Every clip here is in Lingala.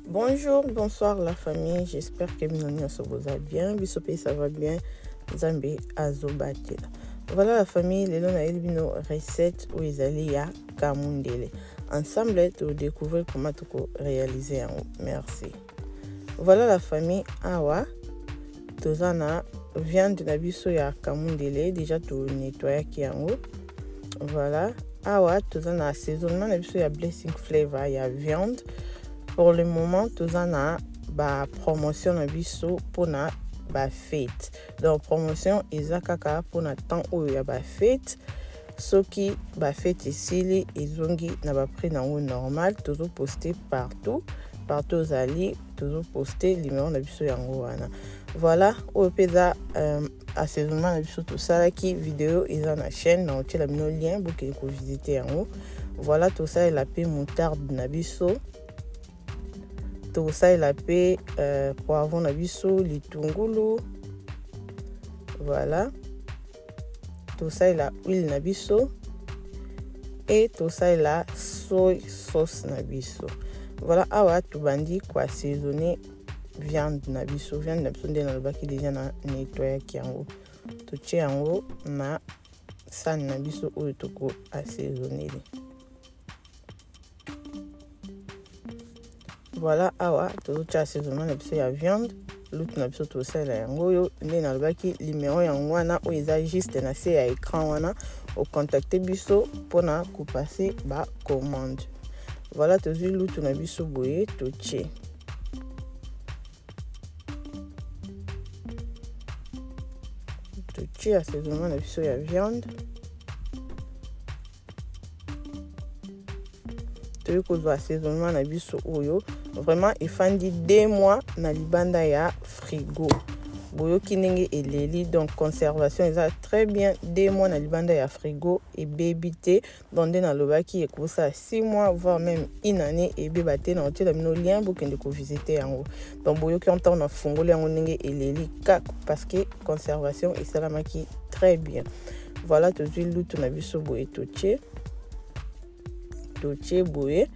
Bonjour, bonsoir la famille, j'espère que vous allez bien, Bisopé ça va bien, Zambé Azobate. Voilà la famille, les lona elbino recettes où ils allaient à Kamundele. Ensemble, tu découvrir comment tu réaliser en haut. Merci. Voilà la famille, awa, tu as viande na biso ya Kamundele, déjà tu nettoyer qui en haut. Voilà, awa, tu as assaisonnement na biso ya blessing flavor ya viande. Pour le moment, tout ça na ba promotion na biso pour na ba fête. Donc promotion ezakaka pour na temps où ya ba fête. Soki ba fête ici ezongi na ba prix na normal, toujours posté partout aux alliés, toujours posté numéro na biso yango wana. Voilà, au peza assaisonnement na biso tout ça qui vidéo eza na chaîne na otie la bino lien pour que vous visiter yango. Voilà tout ça la paix moutarde na biso. Tout ça il a fait poivron na biso, litungulu. Voilà. Tout ça il a huile na biso et tout ça il a soy sauce na biso. Voilà, awa tu bandi quoi assaisonner viande na biso na baki déjà na nettoyer kiango. Tu tiango na san na biso ou tu ko assaisonner. Voilà, awa tozotia assaisonnement na biso ya viande lutu na biso tosala yango oyo nde nalobaki numéro yango wana oyo eza juste na se ya écran wana ocontacte biso mpona kopase bacommande. Voilà, tozwi lutu na biso boye totie assaisonnement na biso ya viande. Toyo kozwa assaisonnement na biso oyo vraiment efandi 2 mois na libanda ya frigo. Boyoki ndenge eleli, donc conservation eza très bien 2 mois na libanda ya frigo et bébité donc nde nalobaki ekosa 6 mois voire même une année et bébate na otie la mino lien bokende ko visiter yango. Donc boyoki en temps na fongoli yango ndenge eleli kak parce que conservation esalamaki très bien. Voilà, tozwi lutu na biso boye totie boye.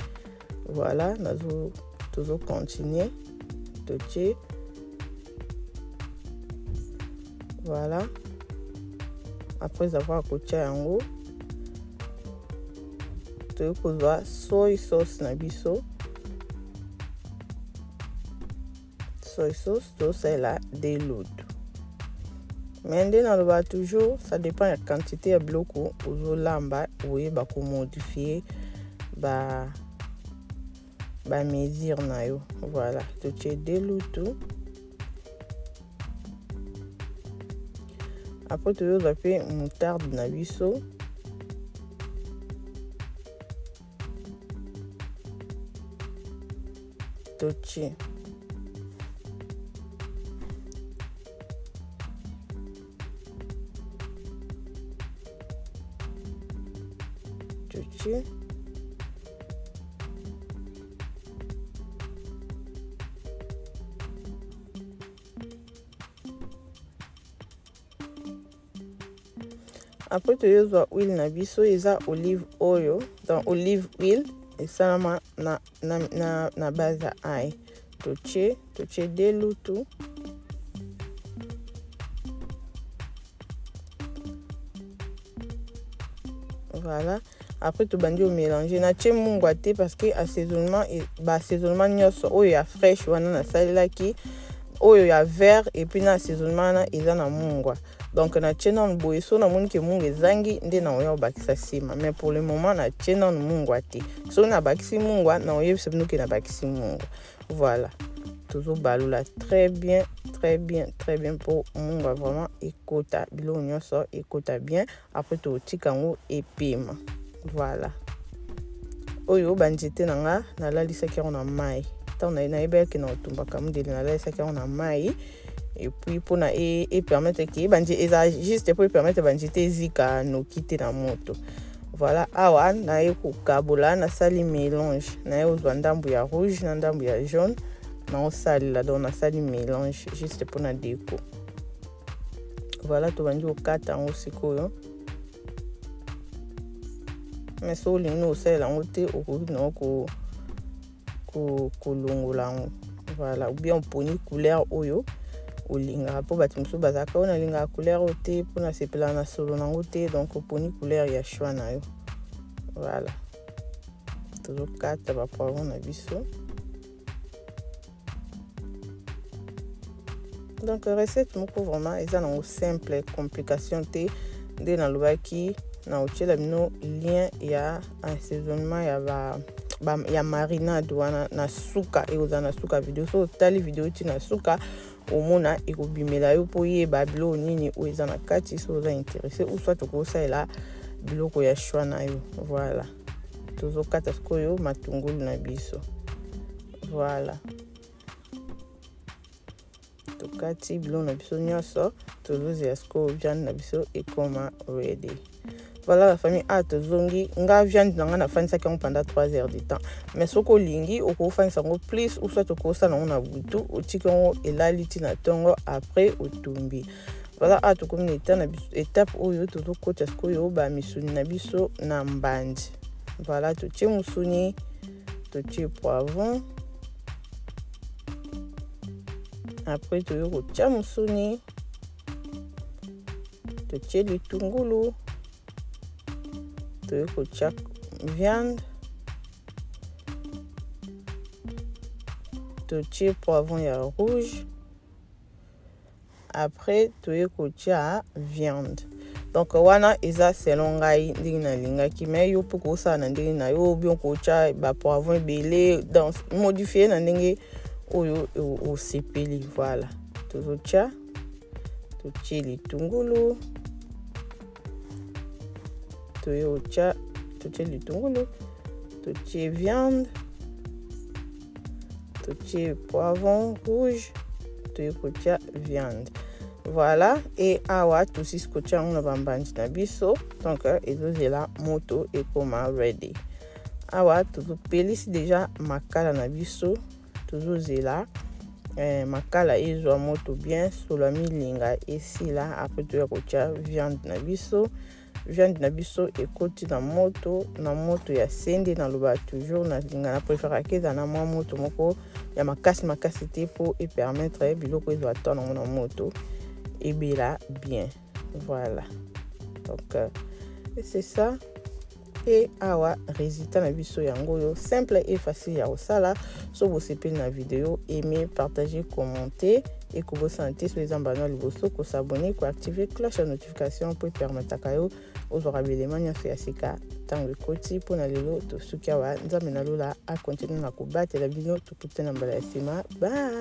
Voilà, nazo toujours continuer totie. Voilà, après avoir coché yango toyo kozwa soy sauce na biso. Soy sauce to sela de l'eau. Mais nde naloba toujours ça dépend la quantité ya biloko ozolamba oyeba ko modifier ba mesure na yo. Voilà, totie de l'eau tout. Après tu vas faire moutarde na biso. Totie après tu vas huile na biso eza olive oil, donc olive oil et salama na base ya ail. Totie de l'eau tout. Voilà, après tu bandi au mélanger na tie mungwa te parce que assaisonnement nyonso oyo ya fraîche wana na salelaki oyo ya vert et puis na assaisonnement na eza na mungwa. Donc na tie na boye so na moni ke mungwa ezangi nde na oya bakisa sima, mais pour le moment na tie na mungwa te. So na bakisi mungwa na oya bisebino ke na bakisi mungwa. Voilà, toujours balula très bien pour mungwa vraiment ekota bilo nyonso ekota bien. Après tu otika ngo epema. Voilà, oyo banjete nanga na lalisaki na mai tant na yebaki na otumba Kamundele na lalisaki na mai et puis pour na et permettre que banje eza juste pour permettre banjete ezika no kite na moto. Voilà, awa na ekokabola na sali mélange na ozwa ndambu ya rouge na ndambu ya jaune na osali la donc na sali mélange juste pour na déco. Voilà, to banje okata ngo sikoyo. Mais so olingi osala yango te okoki na kolongola yango. Voilà, ou bien oponi couleur oyo olingaka po bato mosusu bazalaka oyo nalingaka couleur oyo te mpona sepela na solo nango te, donc oponi couleur ya choix na yo. Voilà, tozokata bapoivron na biso. Donc recette moko vraiment eza nango simple, complication te, nde nalobaki na otiela bino lien ya assaisonnement ya marinade wana na suka, ekozala na suka video. So otali video ti na suka omona ekobimela yo po yeba biloko nini oyo eza na kati, so oza intéressé ou soit okosalela biloko ya choix na yo. Voilà, tozokata sikoyo matungulu na biso. Voilà, tokati biloko na biso nyonso, tozozela sikoyo viande na biso ekoma ready. Voilà la famille, tozongi nga viande nanga nafanisaki yango pendant 3 heures de temps, mais soko olingi okofanisa yango plus ou soit okosala yango na butu otiki yango elali tina ntongo après otumbi. Voilà, tokomi na étape oyo tozokota sikoyo bamisuni na biso na mbandi. Voilà, totie musuni, totie poivron, après toyo kotia musuni, totie litungulu, toyo kotia viande, totie poivron ya rouge, après toyo kotia viande. Donc wana eza selon ngai ndenge nalingaki, mais yo po kosala na ndenge na yo, bien kotia ba poivron ebele dans modifier na ndenge oyo osepeli. Voilà, tozotia, totie litungulu, totie litungulu, totie viande, totie poivron rouge, toyo kotia viande. Voilà, et awa tosi kotia yango na bambandi na biso, donc ezozela moto ekoma ready. Awa tozopelisi deja makala na biso, tozozela makala ezwa moto bien, solo milinga esila. Après toya kotia viande na biso. Viande na biso ekoti na moto ya sende, na loba toujours na linga na préférer keza na moto moko ya makasi te po et permettre biloko ezwa temps na moto ebela bien. Voilà, donc c'est ça. Et awa résultat na biso yango yo simple et facile ya osala. So vous sepeli na vidéo, aimer, partager, commenter et que vous sentez sur les emballons liboso, ko s'abonner, ko activer cloche de notification pour permettre kayo aux orabéléments nyonso ya sika tango koti pona lelo to sukia wa nzambe na lola a continuer na kobatela bino to kutena mbala ya sima. Bye.